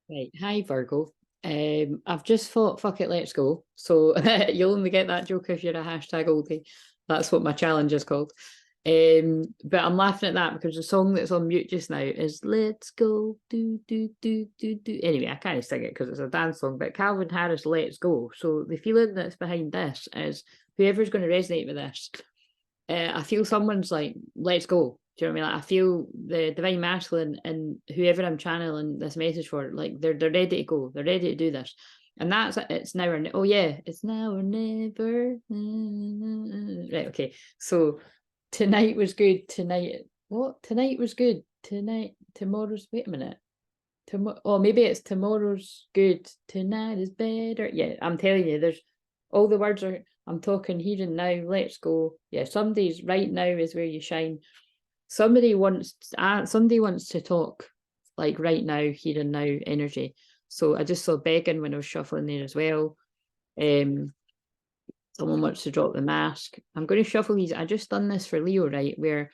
Right. Hi, Virgo. I've just thought, fuck it, let's go. So you'll only get that joke if you're a hashtag oldie. That's what my challenge is called. But I'm laughing at that because the song that's on mute just now is Let's Go, do, do, do, do, do. Anyway, I can't sing it because it's a dance song, but Calvin Harris, Let's Go. So the feeling that's behind this is whoever's going to resonate with this, I feel someone's like, let's go. Do you know what I mean? Like, I feel the divine masculine and whoever I'm channeling this message for, like they're ready to go. They're ready to do this. And that's it's now or oh yeah, it's now or never. Right, okay. So tonight was good. Tonight was good. Tomorrow's wait a minute. Tomorrow, oh, maybe it's tomorrow's good. Tonight is better. Yeah, I'm telling you, there's all the words are I'm talking here and now. Let's go. Yeah, somebody's right now is where you shine. Somebody wants to talk like right now, here and now energy. So I just saw begging when I was shuffling there as well. Someone wants to drop the mask. I'm going to shuffle these. I just done this for Leo, right? Where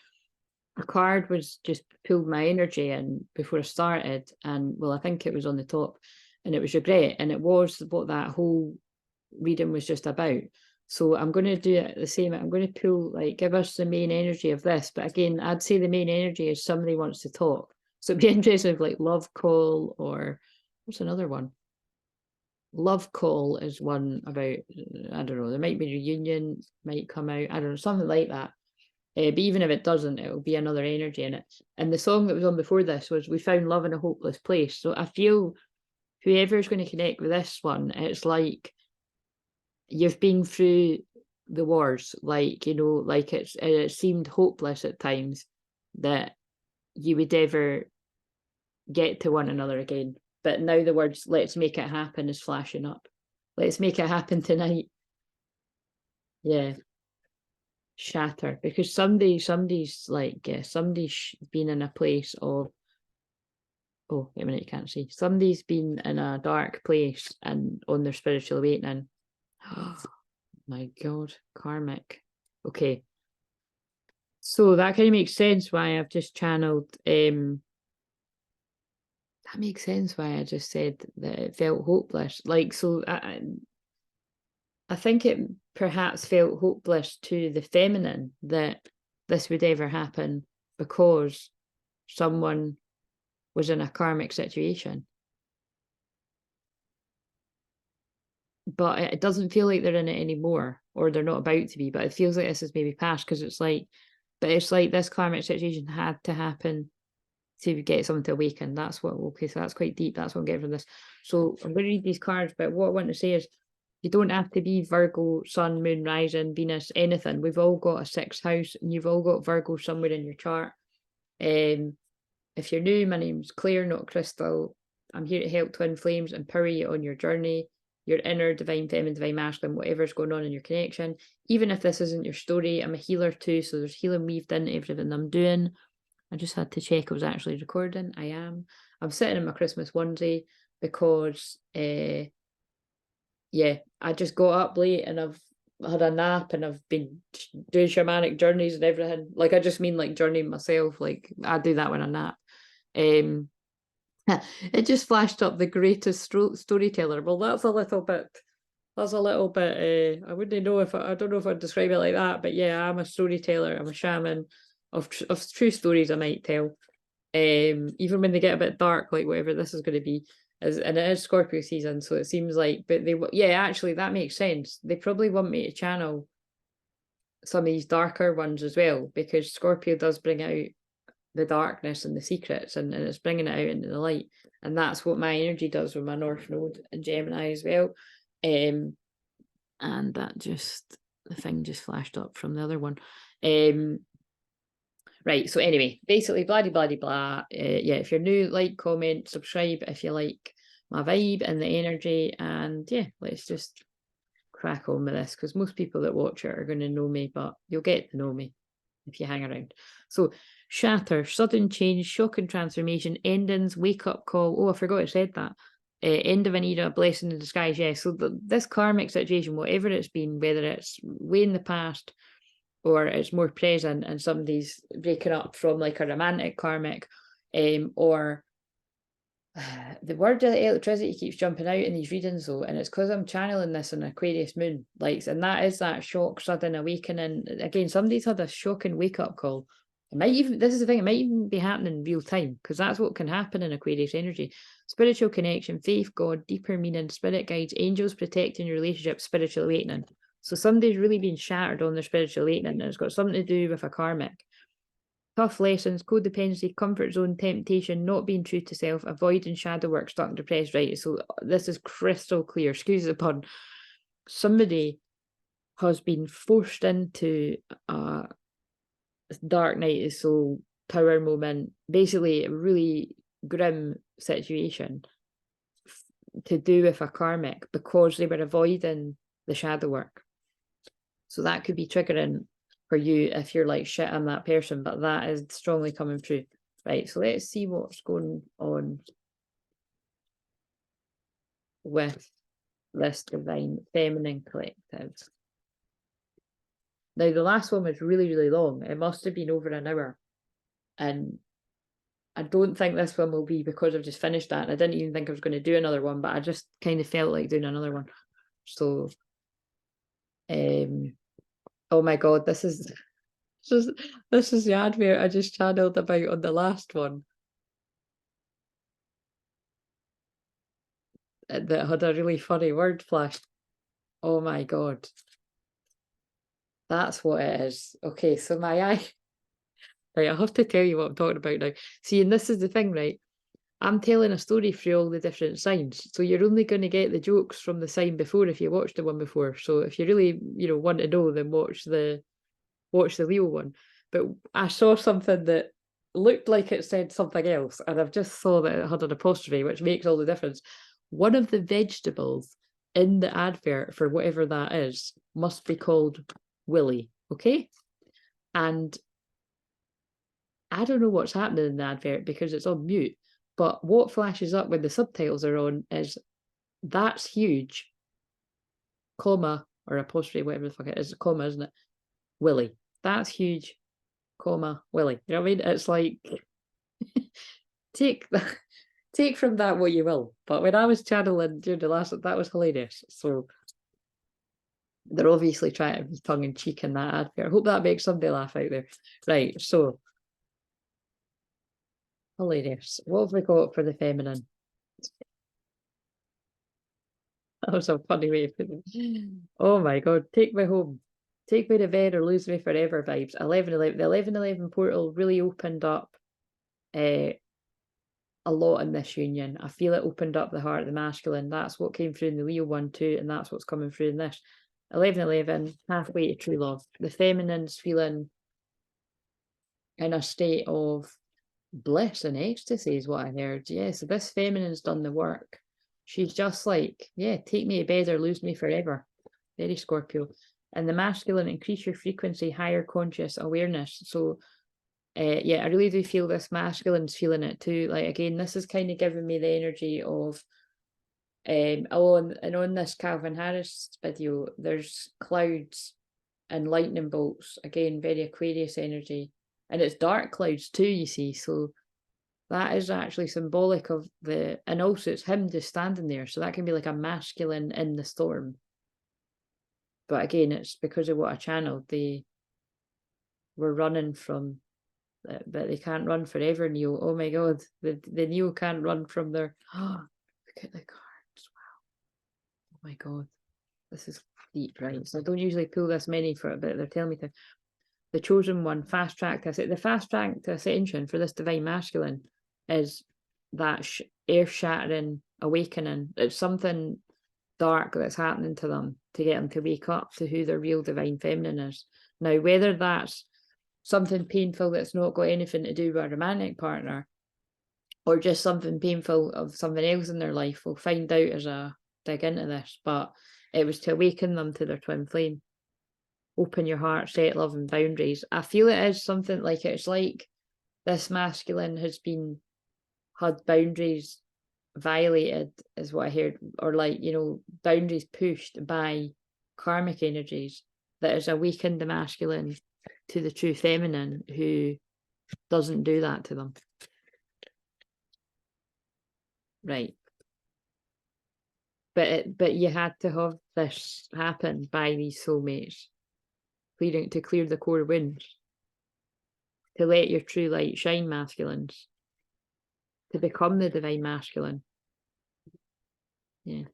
a card was just pulled my energy in before I started, and well, I think it was on the top, and it was regret, and it was what that whole reading was just about. So I'm going to do it the same. I'm going to pull, like, give us the main energy of this. But again, I'd say the main energy is somebody wants to talk. So it'd be interesting if like love call or what's another one? Love call is one about, I don't know, there might be a reunion, might come out, I don't know, something like that. But even if it doesn't, it'll be another energy in it. And the song that was on before this was We Found Love in a Hopeless Place. So I feel whoever's going to connect with this one, it's like you've been through the wars, like, you know, like it seemed hopeless at times that you would ever get to one another again. But now the words let's make it happen is flashing up. Let's make it happen tonight. Yeah. Shatter. Because somebody's like, yeah, somebody's been in a place of, oh, wait a minute, you can't see. Somebody's been in a dark place and on their spiritual awakening. Oh my God, karmic. Okay. So that kind of makes sense why I've just channeled that makes sense why I just said that it felt hopeless. Like, so I think it perhaps felt hopeless to the feminine that this would ever happen because someone was in a karmic situation. But it doesn't feel like they're in it anymore, or they're not about to be. But it feels like this is maybe past because it's like, but it's like this karmic situation had to happen to get someone to awaken. That's what, okay, so that's quite deep. That's what I'm getting from this. So I'm going to read these cards, but what I want to say is you don't have to be Virgo, Sun, Moon, Rising, Venus, anything. We've all got a sixth house and you've all got Virgo somewhere in your chart. If you're new, my name's Claire, not Crystal. I'm here to help twin flames, empower you on your journey, your inner divine feminine, divine masculine, whatever's going on in your connection. Even if this isn't your story, I'm a healer too, so there's healing weaved into everything I'm doing. I just had to check I was actually recording. I am. I'm sitting in my Christmas onesie because, yeah, I just got up late and I've had a nap and I've been doing shamanic journeys and everything. Like, I just mean like journeying myself. Like, I do that when I nap. Um, it just flashed up the greatest storyteller. Well, that's a little bit. That's a little bit. I wouldn't know if I don't know if I'd describe it like that, but yeah, I'm a storyteller. I'm a shaman of true stories I might tell. Even when they get a bit dark, like whatever this is going to be, and it is Scorpio season, so it seems like. But yeah, actually, that makes sense. They probably want me to channel some of these darker ones as well, because Scorpio does bring out the darkness and the secrets, and it's bringing it out into the light, and that's what my energy does with my North Node and Gemini as well. And that just the thing just flashed up from the other one. Right, so anyway, basically, blah, blah, blah, blah. Yeah, if you're new, like, comment, subscribe if you like my vibe and the energy. And yeah, let's just crack on with this, because most people that watch it are going to know me, but you'll get to know me if you hang around. So, shatter, sudden change, shock and transformation, endings, wake up call. Oh, I forgot I said that. End of an era, blessing in disguise. Yeah, so this karmic situation, whatever it's been, whether it's way in the past or it's more present and somebody's breaking up from like a romantic karmic, or the word electricity keeps jumping out in these readings though, and it's because I'm channeling this in Aquarius moon, like, and that is that shock, sudden awakening. Again, somebody's had a shocking wake-up call. It might even, this is the thing, it might even be happening in real time, because that's what can happen in Aquarius energy. Spiritual connection, faith, God, deeper meaning, spirit guides, angels protecting your relationship, spiritual awakening. So somebody's really been shattered on their spiritual awakening, and it's got something to do with a karmic. Tough lessons, codependency, comfort zone, temptation, not being true to self, avoiding shadow work, stuck and depressed, right? So this is crystal clear, excuse the pun. Somebody has been forced into a dark night of soul power moment, basically a really grim situation to do with a karmic because they were avoiding the shadow work. So that could be triggering for you if you're like, shit, I'm that person, but that is strongly coming through. Right, so let's see what's going on with this divine feminine collective. Now, the last one was really, really long. It must have been over an hour. And I don't think this one will be, because I've just finished that. And I didn't even think I was going to do another one, but I just kind of felt like doing another one. So, oh my God, this is the advert I just channeled about on the last one. That had a really funny word flash. Oh my God. That's what it is. Okay, so my eye. Right, I have to tell you what I'm talking about now. See, and this is the thing, right? I'm telling a story through all the different signs. So you're only going to get the jokes from the sign before if you watched the one before. So if you really, want to know, then watch the Leo one. But I saw something that looked like it said something else, and I've just saw that it had an apostrophe, which makes all the difference. One of the vegetables in the advert for whatever that is must be called Willy, okay? And I don't know what's happening in the advert because it's on mute, but what flashes up when the subtitles are on is that's huge, comma, or apostrophe, whatever the fuck it is, comma, isn't it? Willy. That's huge, comma, Willy. You know what I mean? It's like, take from that what you will. But when I was channeling during the last, that was hilarious. So they're obviously trying to be tongue in cheek in that advert. I hope that makes somebody laugh out there. Right, so hilarious. What have we got for the feminine? That was a funny way of putting it. Oh my God, take me home. Take me to bed or lose me forever vibes. 11-11. The 11-11 portal really opened up a lot in this union. I feel it opened up the heart of the masculine. That's what came through in the Leo one too, and that's what's coming through in this. 11-11, halfway to true love. The feminine's feeling in a state of bliss and ecstasy is what I heard. Yeah, so this feminine's done the work. She's just like, yeah, take me to bed or lose me forever. Very Scorpio. And the masculine, increase your frequency, higher conscious awareness. So yeah, I really do feel this masculine's feeling it too. Like, again, this is kind of giving me the energy of and on this Calvin Harris video, there's clouds and lightning bolts, again, very Aquarius energy, and it's dark clouds too, you see. So that is actually symbolic of and also it's him just standing there, so that can be like a masculine in the storm. But again, it's because of what I channeled. They were running from, but they can't run forever, Neo. Oh my God, the Neo can't run from their, look at the cards, wow. Oh my God, this is deep, right? So I don't usually pull this many for it, but they're telling me to. The chosen one, fast track to the fast track to ascension for this divine masculine is that earth-shattering awakening. It's something dark that's happening to them to get them to wake up to who their real divine feminine is. Now, whether that's something painful that's not got anything to do with a romantic partner, or just something painful of something else in their life, we'll find out as I dig into this. But it was to awaken them to their twin flame. Open your heart, set love and boundaries. I feel it is something like, it's like this masculine has had boundaries violated, is what I heard, or like, boundaries pushed by karmic energies that has awakened the masculine to the true feminine who doesn't do that to them. Right. But you had to have this happen by these soulmates, to clear the core wounds, to let your true light shine, masculines, to become the divine masculine. Yeah.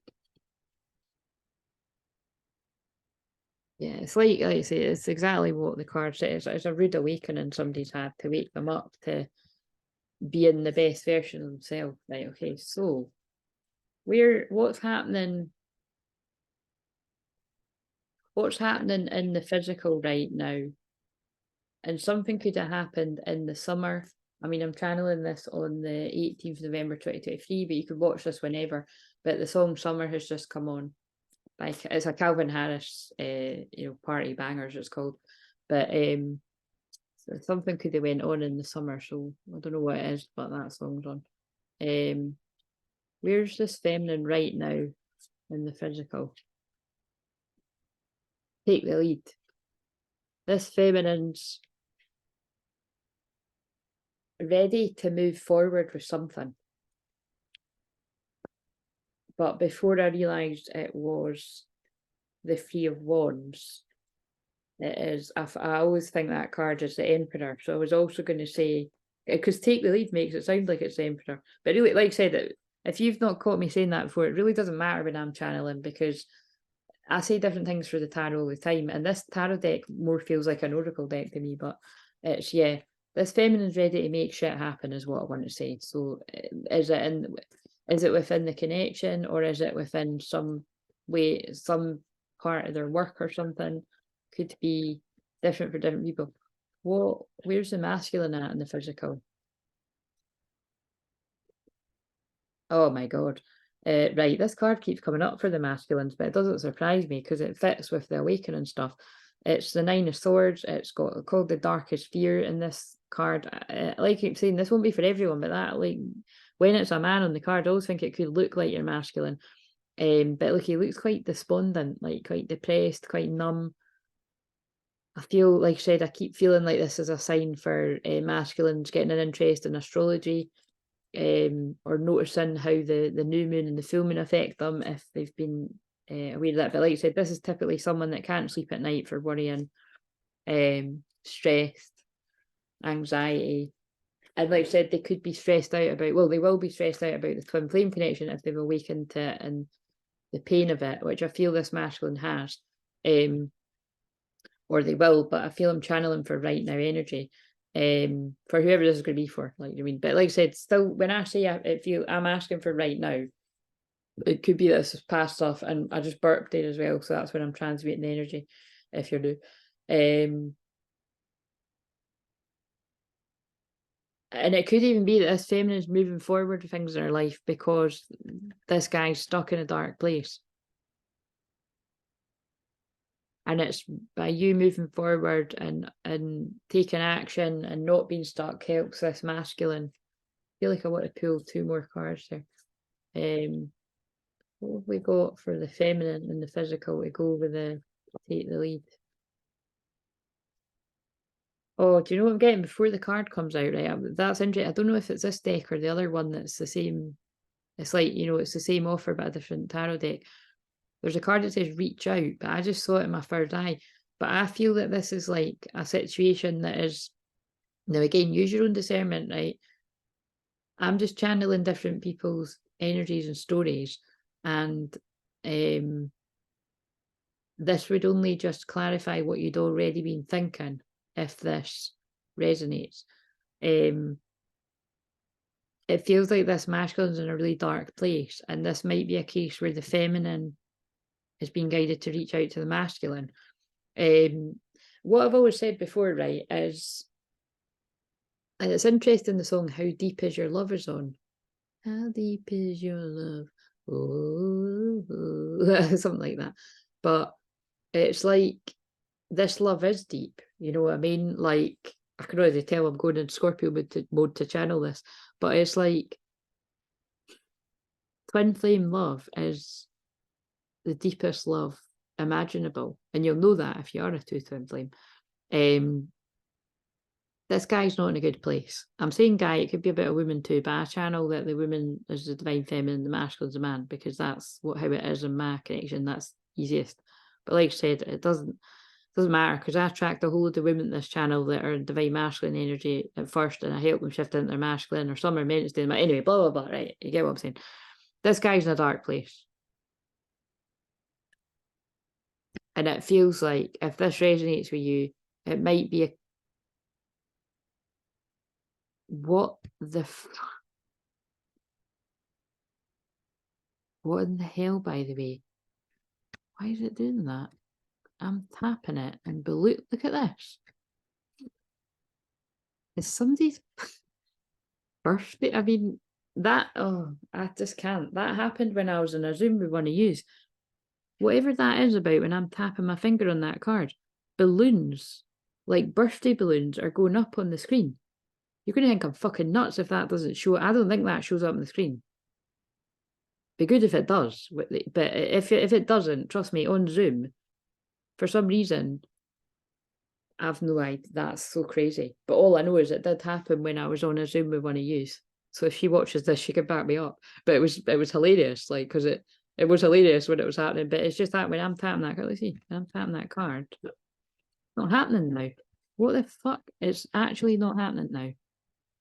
Yeah, it's like I say, it's exactly what the card says. It's a rude awakening somebody's had to wake them up to be in the best version of themselves. Right, okay, so what's happening in the physical right now? And something could have happened in the summer. I mean, I'm channeling this on the 18th of November 2023, but you could watch this whenever. But the song Summer has just come on. Like, it's a Calvin Harris party bangers it's called. But so something could have went on in the summer, so I don't know what it is, but that song's on. Where's this feminine right now in the physical? Take the lead. This feminine's ready to move forward with something. But before I realised it was the Three of Wands, it is, I always think that card is the Emperor. So I was also going to say, because take the lead makes it sound like it's the Emperor. But really, like I said, if you've not caught me saying that before, it really doesn't matter when I'm channeling, because I say different things for the tarot all the time. And this tarot deck more feels like an oracle deck to me, but it's, yeah, this feminine's ready to make shit happen is what I want to say. So is it within the connection, or is it within some way, some part of their work or something? Could be different for different people. Where's the masculine at in the physical? Oh my God. Right, this card keeps coming up for the masculines, but it doesn't surprise me because it fits with the awakening stuff. It's the Nine of Swords. It's called the Darkest Fear in this card. Like I keep saying, this won't be for everyone, but that, like, when it's a man on the card, I always think it could look like you're masculine. But look, he looks quite despondent, like quite depressed, quite numb. I feel, like I said, I keep feeling like this is a sign for masculines getting an interest in astrology, or noticing how the new moon and the full moon affect them if they've been aware of that. But like I said, this is typically someone that can't sleep at night for worrying, stressed, anxiety. And like I said, they could be stressed out about, well, they will be stressed out about the twin flame connection if they've awakened to it and the pain of it, which I feel this masculine has. Or they will, but I feel I'm channeling for right now energy. For whoever this is going to be for, like, I mean, but like I said, still, when I say I'm asking for right now, it could be this past stuff, and I just burped there as well, so that's when I'm transmuting the energy, if you're new. And it could even be that this feminine is moving forward with things in her life because this guy's stuck in a dark place. And it's by you moving forward and taking action and not being stuck helps this masculine. I feel like I want to pull two more cards here. What have we got for the feminine and the physical to go with the take the lead? Oh, do you know what I'm getting before the card comes out? Right, that's interesting. I don't know if it's this deck or the other one that's the same. It's like, it's the same offer but a different tarot deck. There's a card that says reach out, but I just saw it in my third eye. But I feel that this is like a situation that is, now again, use your own discernment, right? I'm just channeling different people's energies and stories. And this would only just clarify what you'd already been thinking if this resonates. It feels like this masculine's in a really dark place, and this might be a case where the feminine is being guided to reach out to the masculine. What I've always said before, right, is, and it's interesting, the song How Deep Is Your Love is on. How deep is your love? Oh, something like that. But it's like, this love is deep, you know what I mean? Like, I can already tell I'm going in Scorpio mode to channel this, but it's like, twin flame love is the deepest love imaginable, and you'll know that if you are a twin flame. this guy's not in a good place. I'm saying guy, it could be about a woman too, but I channel that the woman is the divine feminine, the masculine is the man, because that's how it is in my connection. That's easiest. But like I said, it doesn't matter, because I attract a whole load of women in this channel that are divine masculine energy at first, and I help them shift into their masculine, or some are meant to stay in my, anyway, blah, blah, blah, right? You get what I'm saying? This guy's in a dark place. And it feels like if this resonates with you, it might be what in the hell, by the way? Why is it doing that? I'm tapping it and look at this. Is somebody's birthday? I mean, I just can't. That happened when I was in a Zoom with one of yous. Whatever that is about when I'm tapping my finger on that card, balloons, like birthday balloons, are going up on the screen. You're going to think I'm fucking nuts if that doesn't show. I don't think that shows up on the screen. Be good if it does, but if it doesn't, trust me, on Zoom, for some reason, I've no idea. That's so crazy. But all I know is it did happen when I was on a Zoom with one of yous. So if she watches this, she could back me up. But it was hilarious, like, because it was hilarious when it was happening. But it's just that when I'm tapping that card, let's see, when I'm tapping that card, it's not happening now. What the fuck? It's actually not happening now.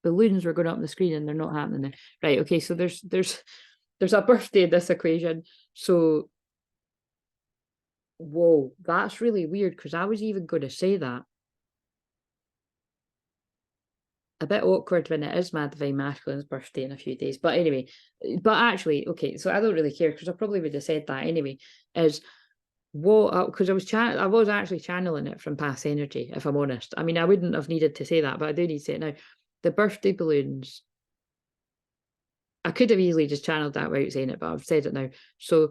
Balloons were going up on the screen and they're not happening now. Right, okay, so there's a birthday in this equation. So whoa, that's really weird, because I was even going to say that. A bit awkward when it is my divine masculine's birthday in a few days. But anyway, but actually, okay, so I don't really care, because I probably would have said that anyway, is what, because I was actually channeling it from past energy, if I'm honest. I mean, I wouldn't have needed to say that, but I do need to say it now. The birthday balloons, I could have easily just channeled that without saying it, but I've said it now. So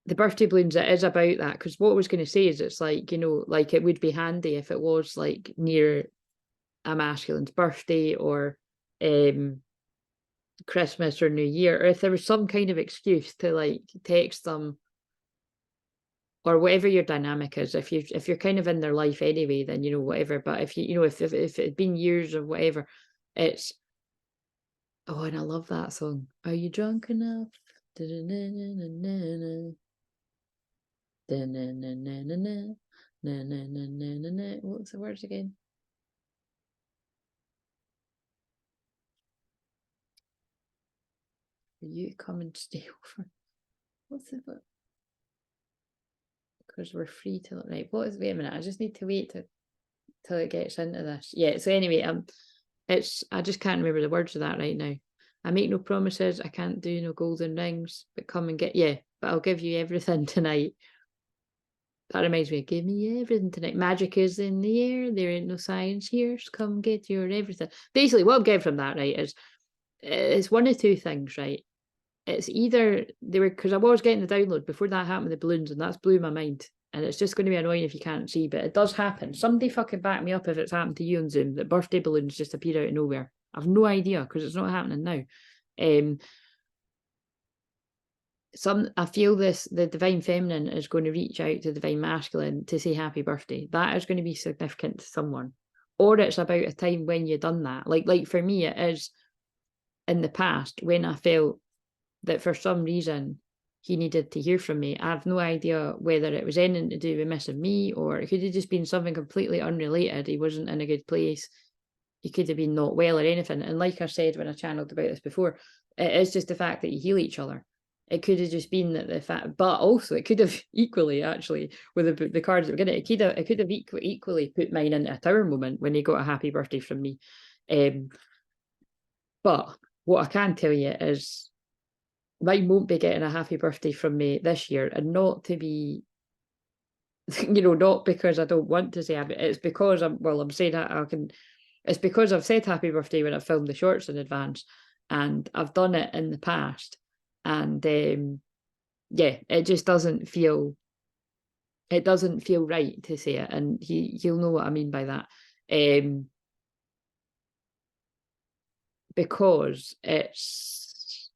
the birthday balloons, it is about that, because what I was going to say is it's like, you know, like it would be handy if it was like near a masculine's birthday or Christmas or New Year, or if there was some kind of excuse to like text them, or whatever your dynamic is. If you're kind of in their life anyway, then you know, whatever. But if you know, if it had been years or whatever, it's, oh, and I love that song. Are you drunk enough? What's the words again? You come and stay over. What's it about? Because we're free to, right, what is, wait a minute, I just need to wait till it gets into this. Yeah, so anyway, I just can't remember the words of that right now. I make no promises, I can't do no golden rings, but come and get, yeah, but I'll give you everything tonight. That reminds me, give me everything tonight. Magic is in the air, there ain't no science here, so come get your everything. Basically, what I'm getting from that, right, is it's one of two things, right? It's either they were, because I was getting the download before that happened with the balloons, and that's blew my mind. And it's just going to be annoying if you can't see, but it does happen. Somebody fucking back me up if it's happened to you on Zoom, that birthday balloons just appear out of nowhere. I've no idea, because it's not happening now. I feel the divine feminine is going to reach out to the divine masculine to say happy birthday. That is going to be significant to someone. Or it's about a time when you've done that. Like for me, it is in the past when I felt that for some reason he needed to hear from me. I have no idea whether it was anything to do with missing me, or it could have just been something completely unrelated. He wasn't in a good place. He could have been not well or anything. And like I said when I channeled about this before, it is just the fact that you heal each other. It could have just been that the fact, but also it could have equally, actually, with the cards that we're getting, it could have equally put mine into a tower moment when he got a happy birthday from me. But what I can tell you is, mine won't be getting a happy birthday from me this year, and not to be, you know, not because I don't want to say happy. It's because I'm saying that it's because I've said happy birthday when I filmed the shorts in advance, and I've done it in the past, and yeah, it just doesn't feel right to say it, and he'll know what I mean by that, because it's,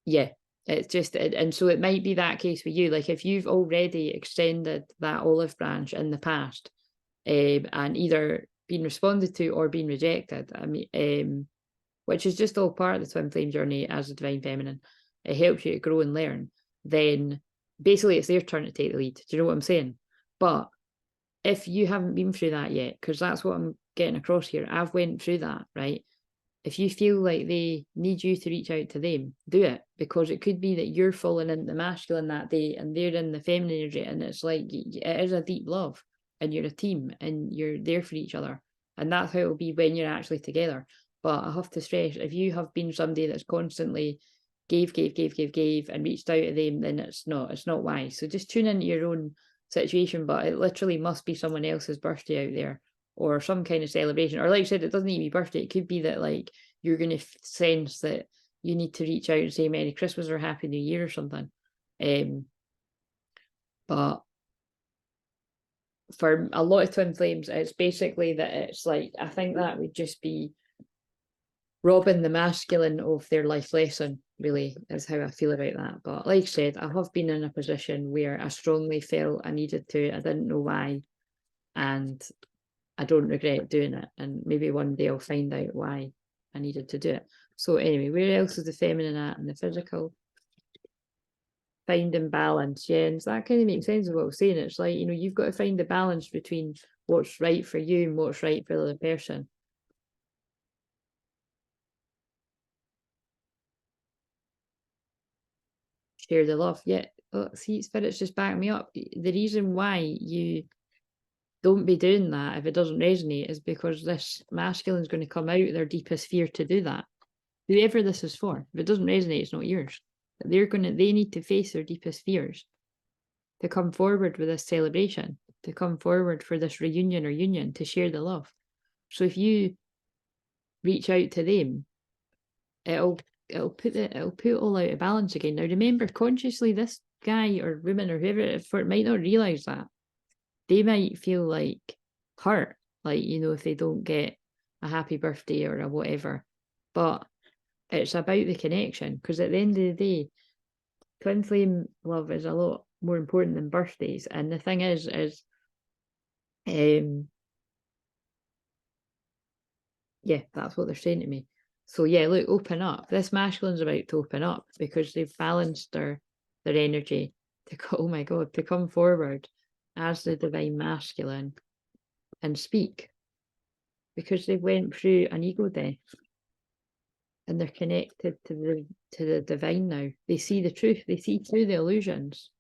yeah, it's just, and so it might be that case with you. Like if you've already extended that olive branch in the past, and either being responded to or being rejected. I mean, which is just all part of the twin flame journey as a divine feminine. It helps you to grow and learn. Then basically it's their turn to take the lead. Do you know what I'm saying? But if you haven't been through that yet, because that's what I'm getting across here, I've went through that, right? If you feel like they need you to reach out to them, do it, because it could be that you're falling into the masculine that day and they're in the feminine energy, and it's like it is a deep love and you're a team and you're there for each other, and that's how it'll be when you're actually together. But I have to stress, if you have been somebody that's constantly gave and reached out to them, then it's not wise. So just tune into your own situation, but it literally must be someone else's birthday out there or some kind of celebration. Or like I said, it doesn't need to be birthday. It could be that like you're going to sense that you need to reach out and say Merry Christmas or Happy New Year or something. But for a lot of twin flames, it's basically that it's like, I think that would just be robbing the masculine of their life lesson, really, is how I feel about that. But like I said, I have been in a position where I strongly felt I needed to. I didn't know why. And I don't regret doing it. And maybe one day I'll find out why I needed to do it. So anyway, where else is the feminine at in the physical? Finding balance. Yeah, and so that kind of makes sense of what I was saying. It's like, you know, you've got to find the balance between what's right for you and what's right for the other person. Share the love. Yeah. Oh, see, Spirit's just back me up. The reason why you don't be doing that if it doesn't resonate is because this masculine is going to come out of their deepest fear to do that. Whoever this is for, if it doesn't resonate, it's not yours. They need to face their deepest fears to come forward with this celebration, to come forward for this reunion or union, to share the love. So if you reach out to them, it'll put it all out of balance again. Now remember, consciously, this guy or woman or whoever it might not realise that. They might feel like hurt, like, you know, if they don't get a happy birthday or a whatever. But it's about the connection, because at the end of the day, twin flame love is a lot more important than birthdays. And the thing is yeah, that's what they're saying to me. So yeah, look, open up. This masculine's about to open up because they've balanced their energy to oh my God, to come forward as the divine masculine and speak, because they went through an ego death and they're connected to the divine now. They see the truth. They see through the illusions.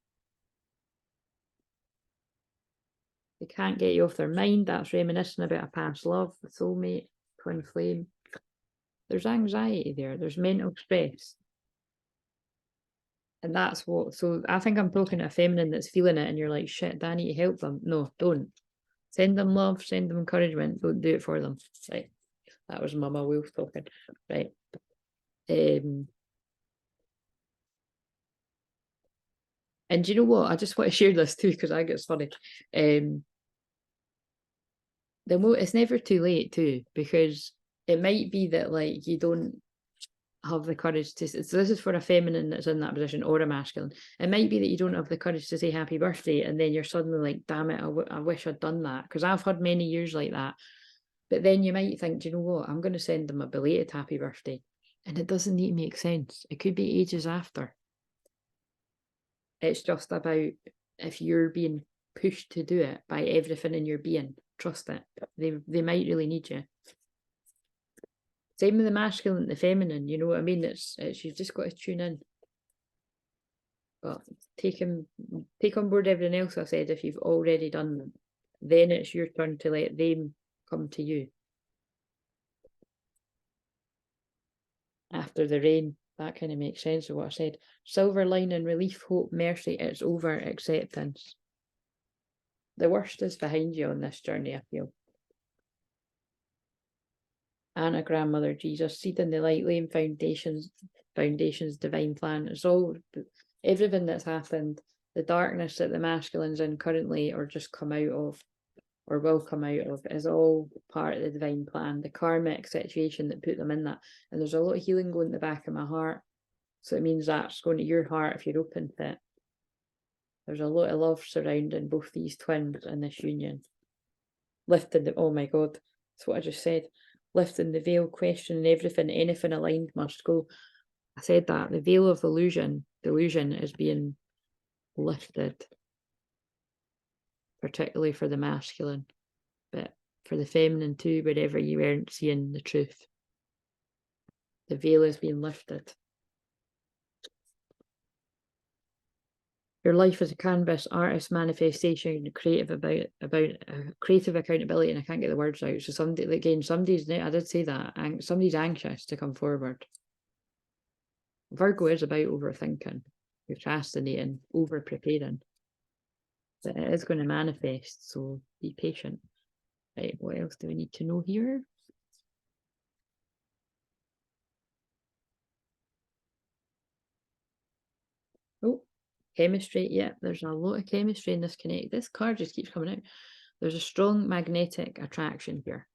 They can't get you off their mind. That's reminiscing about a past love, the soulmate, twin flame. There's anxiety there. There's mental stress. And that's what, so I think I'm talking to a feminine that's feeling it and you're like, shit, I need to help them. No, don't. Send them love, send them encouragement. Don't do it for them. Right. That was Mama Wolf talking. Right. And do you know what? I just want to share this too, because I think it's funny. It's never too late too, because it might be that like you don't have the courage to, so this is for a feminine that's in that position, or a masculine. It might be that you don't have the courage to say happy birthday, and then you're suddenly like, damn it, I wish I'd done that, because I've had many years like that. But then you might think, do you know what, I'm going to send them a belated happy birthday, and it doesn't need to make sense. It could be ages after. It's just about, if you're being pushed to do it by everything in your being, trust it. They might really need you. Same with the masculine and the feminine, you know what I mean? It's you've just got to tune in. But take on board everything else I said. If you've already done them, then it's your turn to let them come to you. After the rain, that kind of makes sense of what I said. Silver lining, relief, hope, mercy. It's over, acceptance. The worst is behind you on this journey, I feel. Anna, grandmother, Jesus, seed in the light, laying foundations, divine plan. It's all, everything that's happened, the darkness that the masculine's in currently, or just come out of, or will come out of, is all part of the divine plan, the karmic situation that put them in that. And there's a lot of healing going in the back of my heart. So it means that's going to your heart if you're open to it. There's a lot of love surrounding both these twins and this union. Lifted the, oh my God, That's what I just said. Lifting the veil, questioning everything, anything aligned must go. I said that. The veil of delusion is being lifted, particularly for the masculine, but for the feminine too, wherever you aren't seeing the truth. The veil is being lifted. Your life is a canvas, artist manifestation, creative creative accountability, and I can't get the words out. So somebody, again, I did say that, somebody's anxious to come forward. Virgo is about overthinking, procrastinating, over preparing. But it is going to manifest, so be patient. Right, what else do we need to know here? Oh, chemistry. Yeah, there's a lot of chemistry in this connect. This card just keeps coming out. There's a strong magnetic attraction here.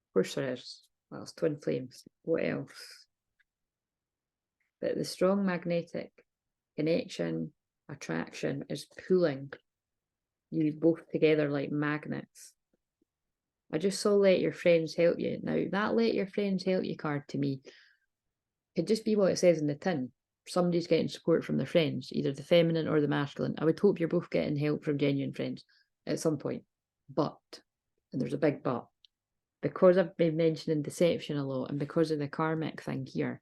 Of course there is. Well, it's twin flames. What else? But the strong magnetic connection, attraction is pulling you both together like magnets. I just saw let your friends help you. Now, that let your friends help you card to me could just be what it says in the tin. Somebody's getting support from their friends, either the feminine or the masculine. I would hope you're both getting help from genuine friends at some point. But, and there's a big but, because I've been mentioning deception a lot and because of the karmic thing here,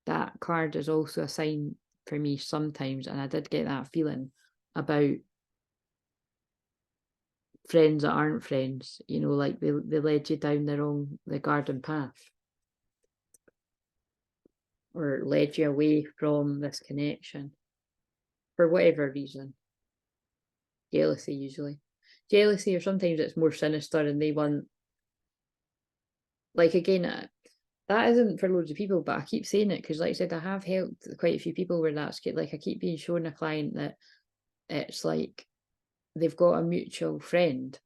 that card is also a sign for me sometimes, and I did get that feeling about friends that aren't friends, you know, like they led you down the garden path, or led you away from this connection for whatever reason. Jealousy, usually. Jealousy, or sometimes it's more sinister and they want, like, again, that isn't for loads of people, but I keep saying it because, like I said, I have helped quite a few people where that's like, I keep being shown a client that it's like they've got a mutual friend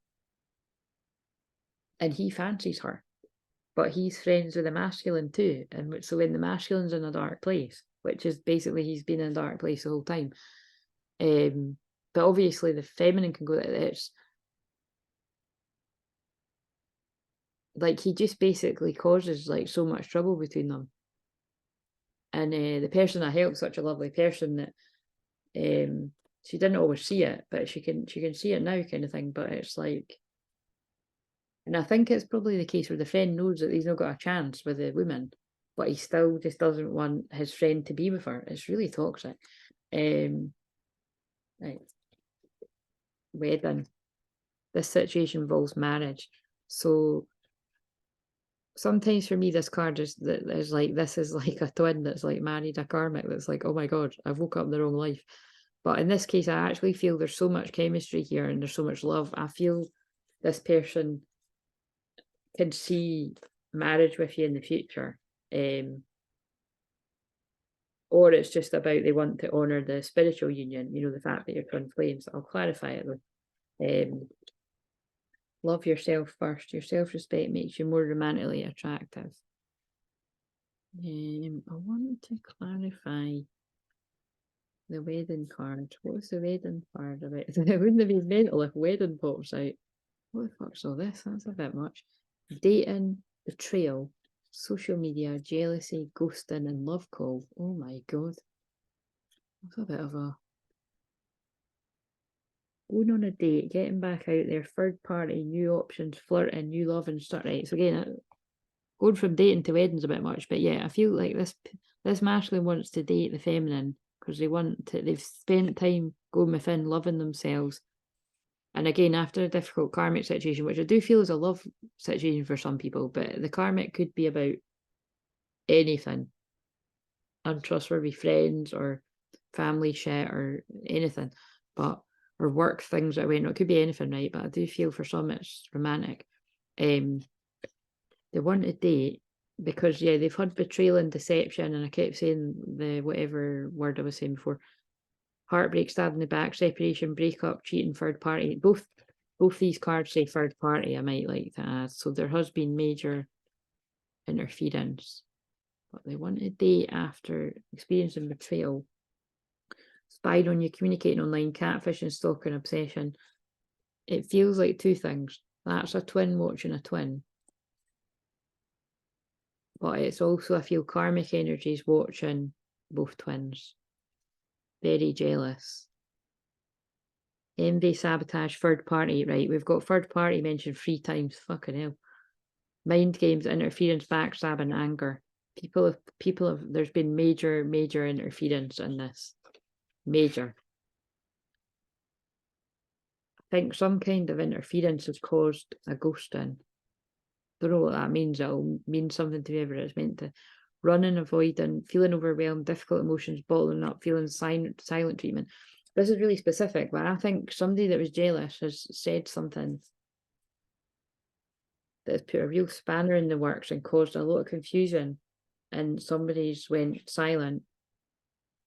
and he fancies her, but he's friends with a masculine too. And so when the masculine's in a dark place, which is basically he's been in a dark place the whole time. But obviously the feminine can go, it's like he just basically causes like so much trouble between them. And the person I helped, such a lovely person that she didn't always see it, but she can see it now, kind of thing. But it's like, and I think it's probably the case where the friend knows that he's not got a chance with the woman, but he still just doesn't want his friend to be with her. It's really toxic. Right. Wedding. This situation involves marriage. So sometimes for me, this card is like, this is like a twin that's like married a karmic that's like, oh my God, I've woke up in the wrong life. But in this case, I actually feel there's so much chemistry here and there's so much love. I feel this person can see marriage with you in the future. Or it's just about they want to honour the spiritual union, you know, the fact that you're twin flames. I'll clarify it though. Love yourself first. Your self-respect makes you more romantically attractive. I want to clarify the wedding card. What's the wedding card about? Wouldn't it be mental if wedding pops out? What the fuck's all this? That's a bit much. Dating, betrayal, social media, jealousy, ghosting, and love call. Oh my God. That's a bit of a... Going on a date, getting back out there, third party, new options, flirting, new love, and stuff. Right, so again, going from dating to wedding's a bit much, but yeah, I feel like this masculine wants to date the feminine because they've spent time going within, loving themselves. And again, after a difficult karmic situation, which I do feel is a love situation for some people, but the karmic could be about anything. Untrustworthy friends or family shit or anything, or work things that went. It could be anything, right? But I do feel for some it's romantic. They want to date because, yeah, they've had betrayal and deception, and I kept saying the whatever word I was saying before. Heartbreak, stab in the back, separation, breakup, cheating, third party. Both these cards say third party, I might like to add. So there has been major interference. But they want to date after experiencing betrayal. Spying on you, communicating online, catfishing, stalking, obsession. It feels like two things. That's a twin watching a twin. But it's also, I feel, karmic energies watching both twins. Very jealous. Envy, sabotage, third party. Right, we've got third party mentioned 3 times. Fucking hell. Mind games, interference, backstabbing, anger. People have, there's been major interference in this. Major. I think some kind of interference has caused a ghosting. Don't know what that means. It'll mean something to whoever it's meant to. Running, avoiding, feeling overwhelmed, difficult emotions, bottling up, feeling silent treatment. This is really specific, but I think somebody that was jealous has said something that has put a real spanner in the works and caused a lot of confusion, and somebody's went silent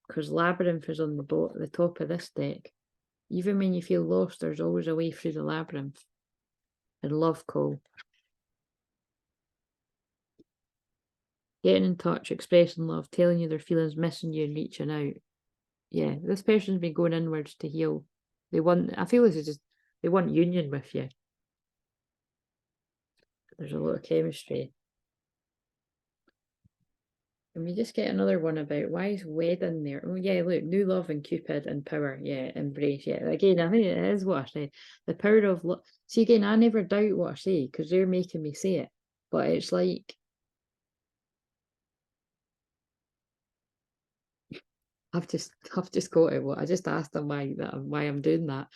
because labyrinth is on the top of this deck. Even when you feel lost, there's always a way through the labyrinth. And love call. Getting in touch, expressing love, telling you their feelings, missing you and reaching out. Yeah, this person's been going inwards to heal. I feel this is just, they want union with you. There's a lot of chemistry. And we just get another one about why is wedding there? Oh yeah, look, new love and Cupid and power. Yeah, embrace. Yeah, again, I think it is what I say. The power of love. See, again, I never doubt what I say because they're making me say it. But it's like, I've just got it. What I just asked them why I'm doing that.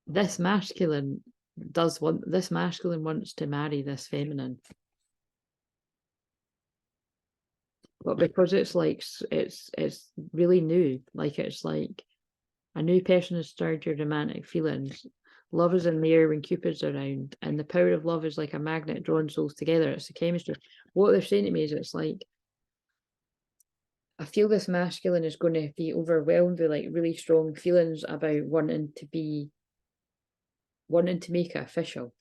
This masculine wants to marry this feminine. But because it's like it's really new, like it's like a new person has stirred your romantic feelings. Love is in the air when Cupid's around, and the power of love is like a magnet drawing souls together. It's the chemistry. What they're saying to me is it's like, I feel this masculine is going to be overwhelmed with like really strong feelings about wanting to make it official.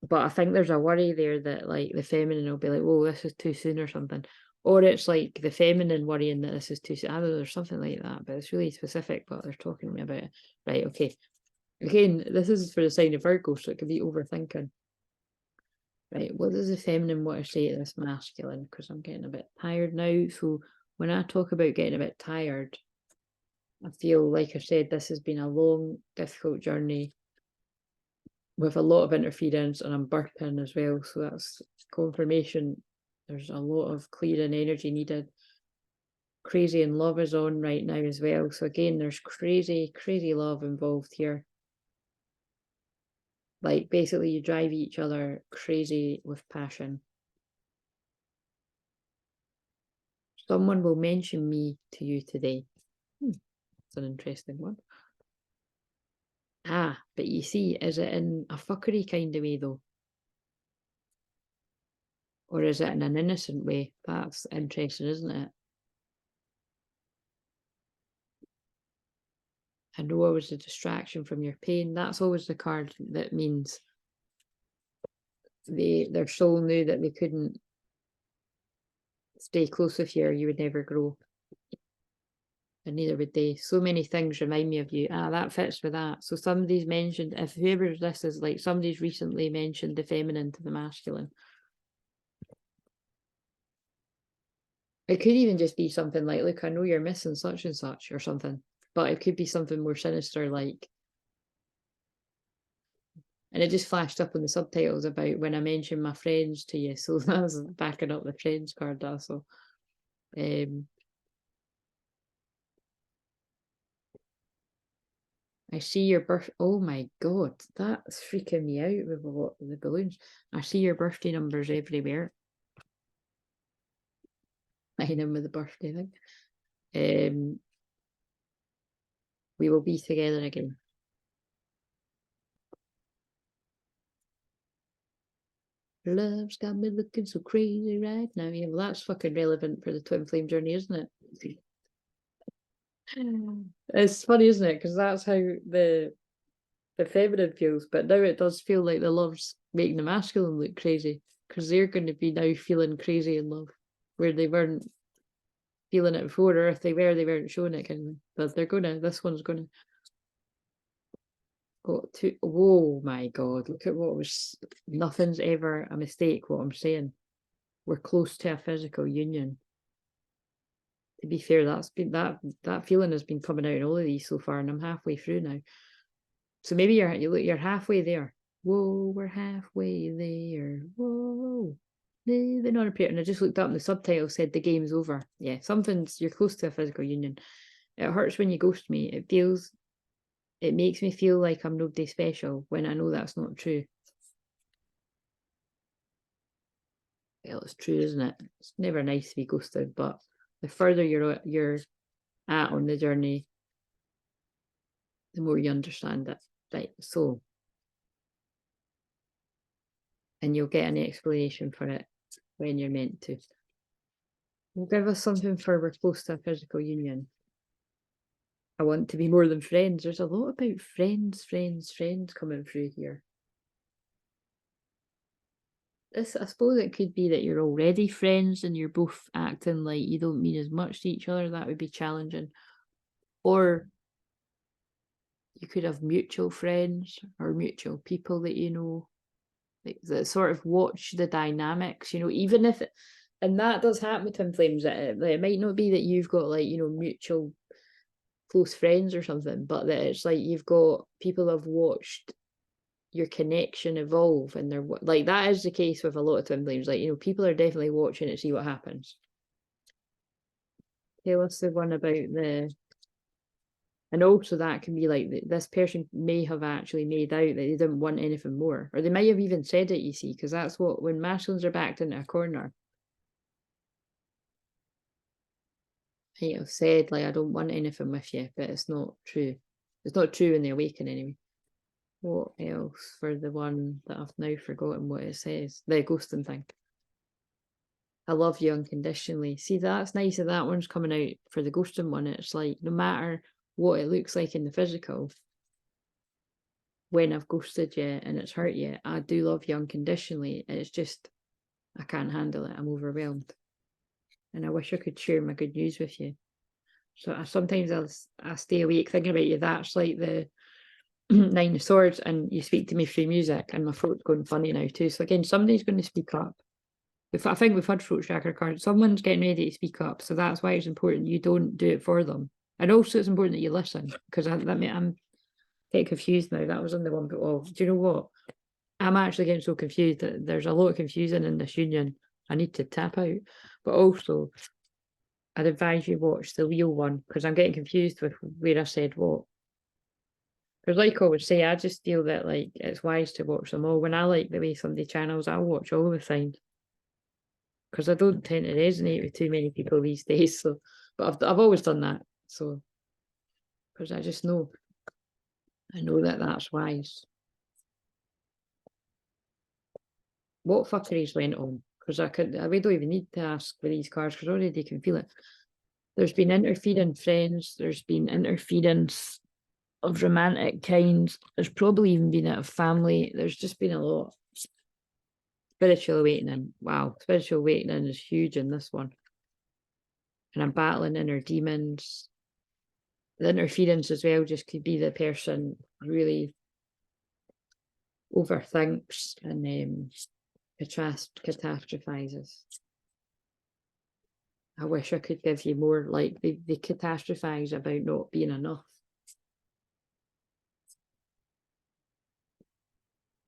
But I think there's a worry there that like the feminine will be like, "Whoa, this is too soon" or something. Or it's like the feminine worrying that this is too soon. I don't know, there's something like that, but it's really specific what they're talking to me about. Right, okay. Again, this is for the sign of Virgo, so it could be overthinking. Right, what does the feminine want to say to this masculine? Because I'm getting a bit tired now. So when I talk about getting a bit tired, I feel like I said, this has been a long, difficult journey with a lot of interference, and I'm burping as well. So that's confirmation. There's a lot of clearing energy needed. Crazy and love is on right now as well. So again, there's crazy love involved here. Like basically you drive each other crazy with passion. Someone will mention me to you today. That's an interesting one. Ah, but you see, is it in a fuckery kind of way though? Or is it in an innocent way? That's interesting, isn't it? I know I was a distraction from your pain. That's always the card that means their soul knew that they couldn't stay close with you or you would never grow. And neither would they. So many things remind me of you. Ah, that fits with that. So somebody's mentioned, if whoever this is, like somebody's recently mentioned the feminine to the masculine. It could even just be something like, look, I know you're missing such and such or something. But it could be something more sinister like, and it just flashed up in the subtitles about when I mentioned my friends to you. So that's backing up the friends card also. I see your birth. Oh my God, that's freaking me out with the balloons. I see your birthday numbers everywhere. I hit him with the birthday thing. We will be together again. Love's got me looking so crazy right now. Yeah, well, that's fucking relevant for the twin flame journey, isn't it? It's funny, isn't it? Because that's how the feminine feels, but now it does feel like the love's making the masculine look crazy because they're going to be now feeling crazy in love where they weren't feeling it before, or if they weren't showing it, but they're gonna. This one's gonna. got to, oh my God, look at what was, nothing's ever a mistake, what I'm saying. We're close to a physical union. To be fair, that's been, that feeling has been coming out in all of these so far, and I'm halfway through now. So maybe you're halfway there. Whoa, we're halfway there. Whoa. Living on a prayer. And I just looked up and the subtitle said the game's over. Yeah, you're close to a physical union. It hurts when you ghost me. It makes me feel like I'm nobody special when I know that's not true. Well, it's true, isn't it? It's never nice to be ghosted, but the further you're at on the journey, the more you understand it. Right, so, and you'll get an explanation for it when you're meant to. We'll give us something for we're close to a physical union. I want to be more than friends. There's a lot about friends coming through here. This, I suppose it could be that you're already friends and you're both acting like you don't mean as much to each other. That would be challenging. Or you could have mutual friends or mutual people that you know, that sort of watch the dynamics, you know, even if it, and that does happen with twin flames. It might not be that you've got like, you know, mutual close friends or something, but that it's like you've got people have watched your connection evolve, and they're like, that is the case with a lot of twin flames. Like, you know, people are definitely watching it, see what happens. Tell us the one about the, and also that can be like this person may have actually made out that they didn't want anything more, or they might have even said it, you see, because that's what, when masculines are backed into a corner, they have said like, I don't want anything with you, but it's not true. It's not true in the awaken anyway. What else for the one that I've now forgotten what it says? The ghosting thing. I love you unconditionally. See, that's nice that that one's coming out for the ghosting one. It's like, no matter what it looks like in the physical, when I've ghosted you and it's hurt you, I do love you unconditionally. It's just, I can't handle it. I'm overwhelmed. And I wish I could share my good news with you. So sometimes I stay awake thinking about you. That's like the Nine of Swords, and you speak to me through music, and my throat's going funny now too. So again, somebody's going to speak up. I think we've had throat chakra cards. Someone's getting ready to speak up, so that's why it's important you don't do it for them. And also, it's important that you listen, because I'm getting confused now. That was on the one, but do you know what? I'm actually getting so confused that there's a lot of confusion in this union. I need to tap out. But also, I'd advise you watch the Leo one, because I'm getting confused with where I said what. Because like I would say, I just feel that like it's wise to watch them all. When I like the way somebody channels, I'll watch all the time. Because I don't tend to resonate with too many people these days. So, but I've always done that. So, because I just know, I know that that's wise. What fuckeries went on? Because we don't even need to ask for these cards, because already they can feel it. There's been interfering friends. There's been interference of romantic kinds. There's probably even been out of family. There's just been a lot. Spiritual awakening. Wow, spiritual awakening is huge in this one. And I'm battling inner demons. The interference as well just could be the person really overthinks and catastrophizes. I wish I could give you more, like they catastrophize about not being enough.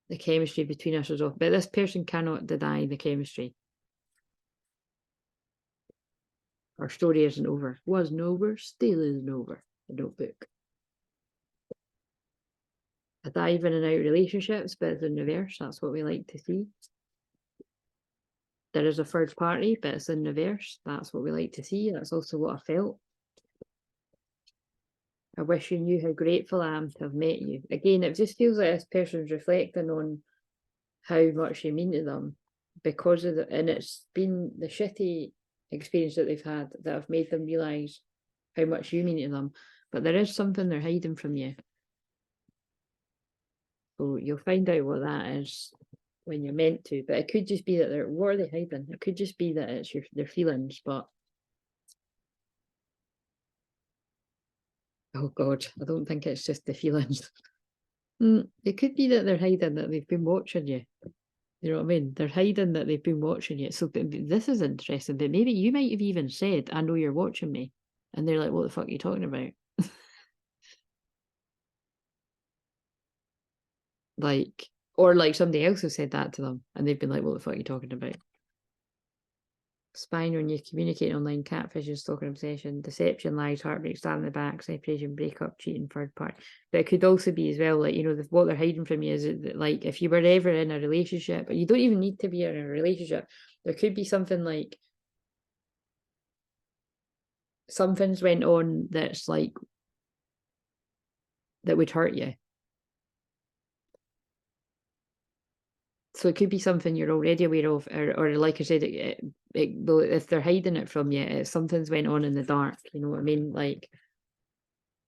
The chemistry between us is off, but this person cannot deny the chemistry. Our story isn't over. Wasn't over, still isn't over. The Notebook. A dive in and out relationships, but it's in reverse. That's what we like to see. There is a third party, but it's in reverse. That's what we like to see. That's also what I felt. I wish you knew how grateful I am to have met you. Again, it just feels like this person's reflecting on how much you mean to them because of and it's been the shitty experience that they've had that have made them realise how much you mean to them. But there is something they're hiding from you. So you'll find out what that is when you're meant to. But it could just be that what are they hiding? It could just be that it's their feelings, but oh God, I don't think it's just the feelings. It could be that they're hiding that they've been watching you. You know what I mean? They're hiding that they've been watching you. So this is interesting, but maybe you might have even said, I know you're watching me. And they're like, what the fuck are you talking about? Like, or like somebody else has said that to them and they've been like, what the fuck are you talking about? Spying on you, communicating online, catfishing, stalking, obsession, deception, lies, heartbreak, stab in the back, separation, breakup, cheating, third party. But it could also be as well, like, you know, what they're hiding from you is that, like, if you were ever in a relationship, you don't even need to be in a relationship, there could be something like, something's went on that's like, that would hurt you. So it could be something you're already aware of, or like I said, if they're hiding it from you, something's went on in the dark. You know what I mean? Like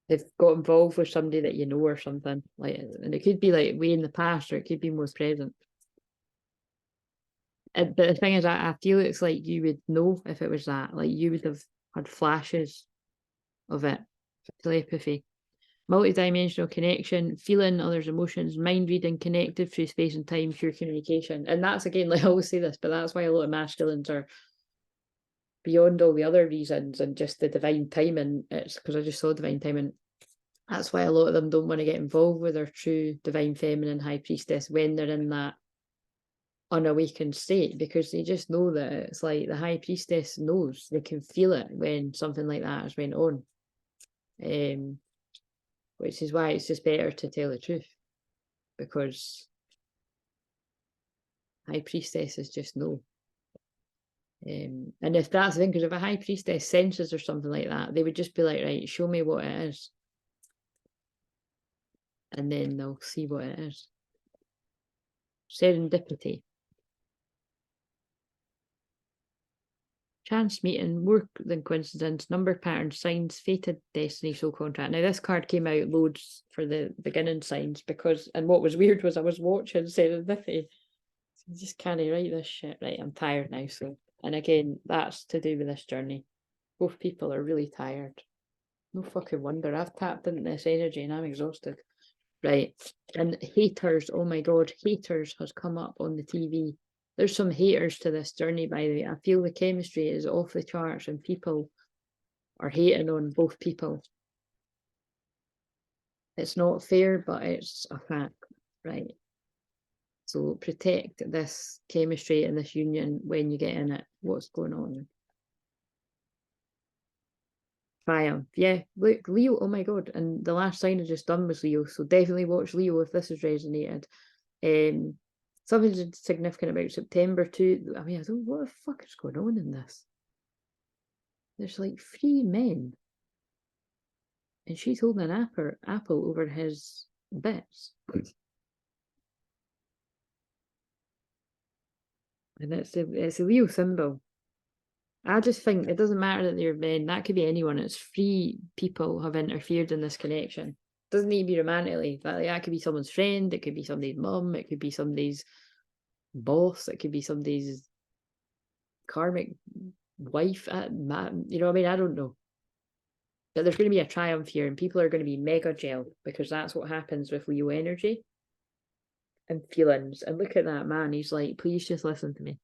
they've got involved with somebody that you know or something. Like, and it could be like way in the past, or it could be more present. But the thing is, I feel it's like you would know if it was that. Like you would have had flashes of it, telepathy. Multi-dimensional connection, feeling others' emotions, mind reading, connected through space and time, pure communication. And that's, again, like I always say this, but that's why a lot of masculines are beyond all the other reasons and just the divine timing. It's because I just saw divine timing. That's why a lot of them don't want to get involved with their true divine feminine high priestess when they're in that unawakened state, because they just know that it's like the high priestess knows, they can feel it when something like that has went on. Which is why it's just better to tell the truth, because high priestesses just know. And if that's the thing, because if a high priestess senses or something like that, they would just be like, right, show me what it is. And then they'll see what it is. Serendipity. Chance meeting, more than coincidence, number pattern, signs, fated destiny, soul contract. Now this card came out loads for the beginning signs because, and what was weird was I was watching serendipity. So you just can't write this shit. Right, I'm tired now, so. And again, that's to do with this journey. Both people are really tired. No fucking wonder. I've tapped into this energy and I'm exhausted. Right. And haters, oh my God, haters has come up on the TV. There's some haters to this journey, by the way. I feel the chemistry is off the charts and people are hating on both people. It's not fair, but it's a fact, right? So protect this chemistry and this union when you get in it. What's going on? Triumph. Yeah, look, Leo, oh my God. And the last sign I just done was Leo, so definitely watch Leo if this has resonated. Something significant about September too. I mean, I don't, what the fuck is going on in this? There's like 3 men. And she's holding an apple over his bits. And it's a Leo symbol. I just think it doesn't matter that they're men. That could be anyone. It's 3 people have interfered in this connection. It doesn't need to be romantically. That could be someone's friend. It could be somebody's mum. It could be somebody's boss. It could be somebody's karmic wife. You know what I mean? I don't know. But there's going to be a triumph here, and people are going to be mega gel, because that's what happens with Leo energy and feelings. And look at that man. He's like, please just listen to me.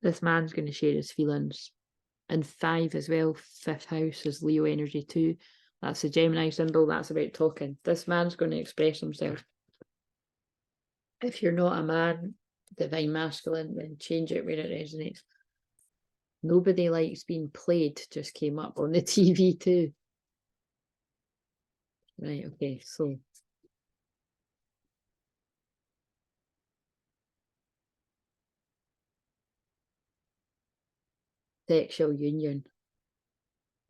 This man's going to share his feelings. And 5 as well, 5th house is Leo energy too. That's the Gemini symbol. That's about talking. This man's going to express himself. If you're not a man, divine masculine, then change it where it resonates. Nobody likes being played just came up on the TV too. Right, okay, so sexual union.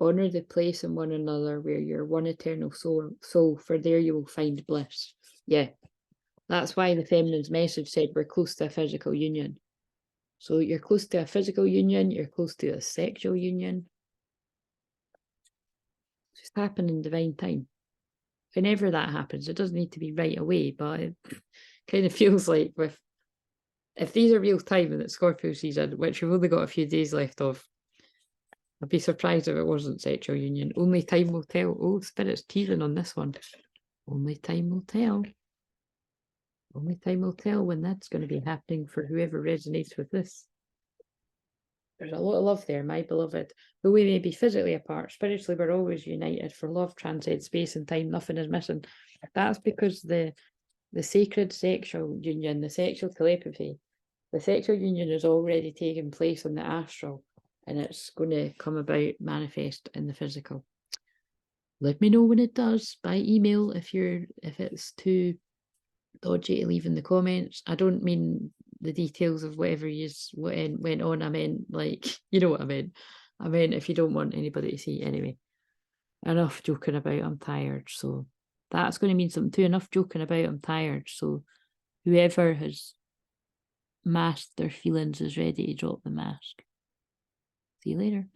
Honour the place in one another where you're one eternal soul, for there you will find bliss. Yeah, that's why the feminine's message said we're close to a physical union. So you're close to a physical union, you're close to a sexual union. It's just happening in divine time. Whenever that happens, it doesn't need to be right away, but it kind of feels like if these are real time and it's Scorpio season, which we've only got a few days left of, I'd be surprised if it wasn't sexual union. Only time will tell. Oh, Spirit's teasing on this one. Only time will tell. Only time will tell when that's going to be happening for whoever resonates with this. There's a lot of love there, my beloved. Though we may be physically apart, spiritually we're always united. For love transcends space and time, nothing is missing. That's because the sacred sexual union, the sexual telepathy, the sexual union is already taking place on the astral, and it's going to come about, manifest in the physical. Let me know when it does by email if it's too dodgy to leave in the comments. I don't mean the details of whatever went on. I meant, like, you know what I meant. I meant if you don't want anybody to see. Anyway, enough joking about. I'm tired. So that's going to mean something too. Enough joking about. I'm tired. So whoever has masked their feelings is ready to drop the mask. See you later.